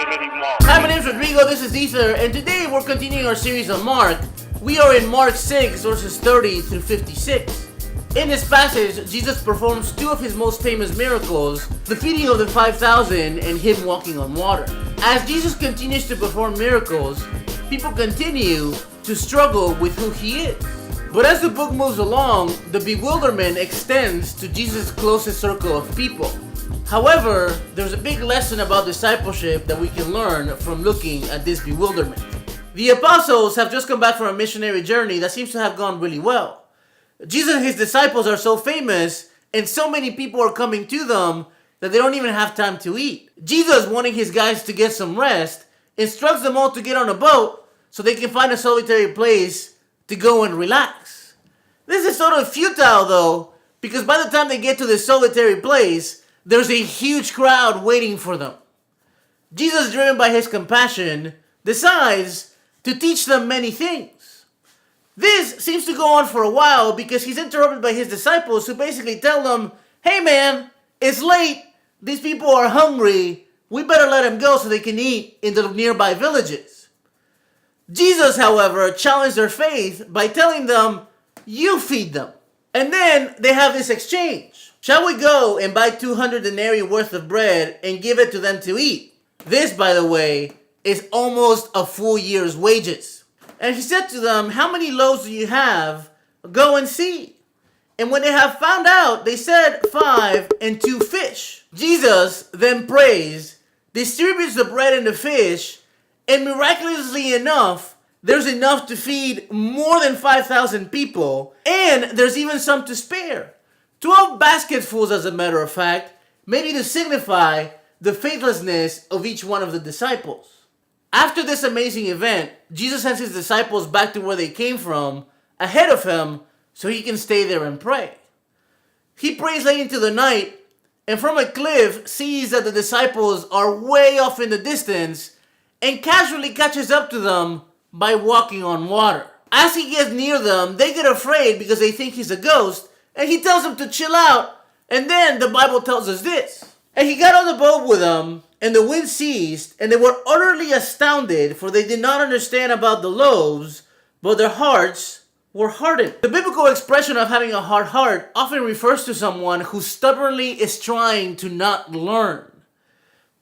Hi, my name is Rodrigo, this is Ether, and today we're continuing our series on Mark. We are in Mark 6, verses 30 through 56. In this passage, Jesus performs two of his most famous miracles, the feeding of the 5,000 and him walking on water. As Jesus continues to perform miracles, people continue to struggle with who he is. But as the book moves along, the bewilderment extends to Jesus' closest circle of people. However, there's a big lesson about discipleship that we can learn from looking at this bewilderment. The apostles have just come back from a missionary journey that seems to have gone really well. Jesus and his disciples are so famous, and so many people are coming to them that they don't even have time to eat. Jesus, wanting his guys to get some rest, instructs them all to get on a boat so they can find a solitary place to go and relax. This is sort of futile though, because by the time they get to this solitary place, there's a huge crowd waiting for them. Jesus, driven by his compassion, decides to teach them many things. This seems to go on for a while because he's interrupted by his disciples who basically tell them, hey man, it's late, these people are hungry, we better let them go so they can eat in the nearby villages. Jesus, however, challenged their faith by telling them, you feed them. And then they have this exchange. Shall we go and buy 200 denarii worth of bread and give it to them to eat? This, by the way, is almost a full year's wages. And he said to them, how many loaves do you have? Go and see. And when they have found out, they said 5 and 2 fish. Jesus then prays, distributes the bread and the fish, and miraculously enough, there's enough to feed more than 5,000 people, and there's even some to spare. 12 basketfuls, as a matter of fact, maybe to signify the faithlessness of each one of the disciples. After this amazing event, Jesus sends his disciples back to where they came from, ahead of him, so he can stay there and pray. He prays late into the night, and from a cliff sees that the disciples are way off in the distance, and casually catches up to them by walking on water. As he gets near them, they get afraid because they think he's a ghost, and he tells them to chill out, and then the Bible tells us this. And he got on the boat with them, and the wind ceased, and they were utterly astounded, for they did not understand about the loaves, but their hearts were hardened. The biblical expression of having a hard heart often refers to someone who stubbornly is trying to not learn.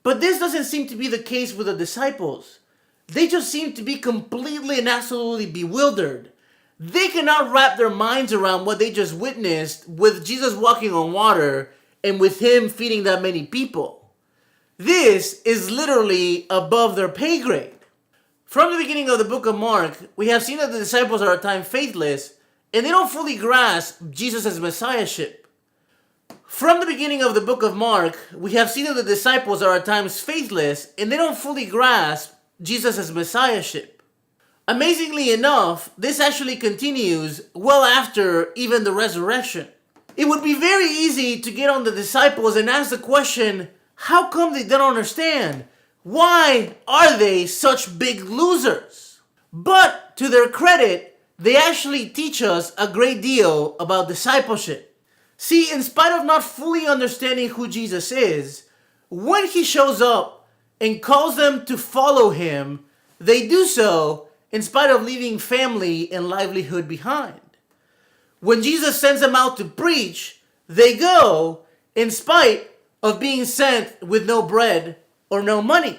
But this doesn't seem to be the case with the disciples. They just seem to be completely and absolutely bewildered. They cannot wrap their minds around what they just witnessed with Jesus walking on water and with him feeding that many people. This is literally above their pay grade. From the beginning of the book of Mark, we have seen that the disciples are at times faithless and they don't fully grasp Jesus' messiahship. From the beginning of the book of Mark, we have seen that the disciples are at times faithless and they don't fully grasp Jesus' messiahship. Amazingly enough, this actually continues well after even the resurrection. It would be very easy to get on the disciples and ask the question, how come they don't understand? Why are they such big losers? But to their credit, they actually teach us a great deal about discipleship. See, in spite of not fully understanding who Jesus is, when he shows up and calls them to follow him, they do so in spite of leaving family and livelihood behind. When Jesus sends them out to preach, they go in spite of being sent with no bread or no money.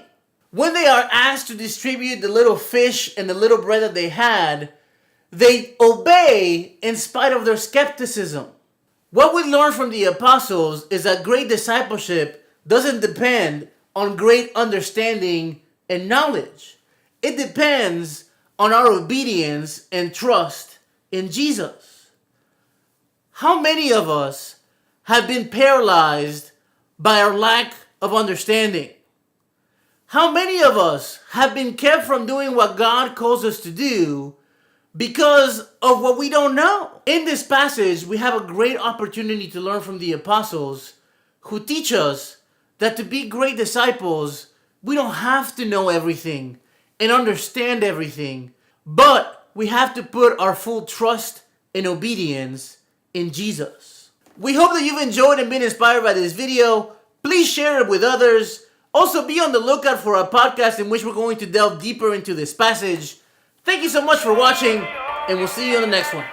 When they are asked to distribute the little fish and the little bread that they had, they obey in spite of their skepticism. What we learn from the apostles is that great discipleship doesn't depend on great understanding and knowledge. It depends on our obedience and trust in Jesus. How many of us have been paralyzed by our lack of understanding? How many of us have been kept from doing what God calls us to do because of what we don't know? In this passage, we have a great opportunity to learn from the apostles who teach us that to be great disciples, we don't have to know everything and understand everything, but we have to put our full trust and obedience in Jesus. We hope that you've enjoyed and been inspired by this video. Please share it with others. Also, be on the lookout for a podcast in which we're going to delve deeper into this passage. Thank you so much for watching, and we'll see you in the next one.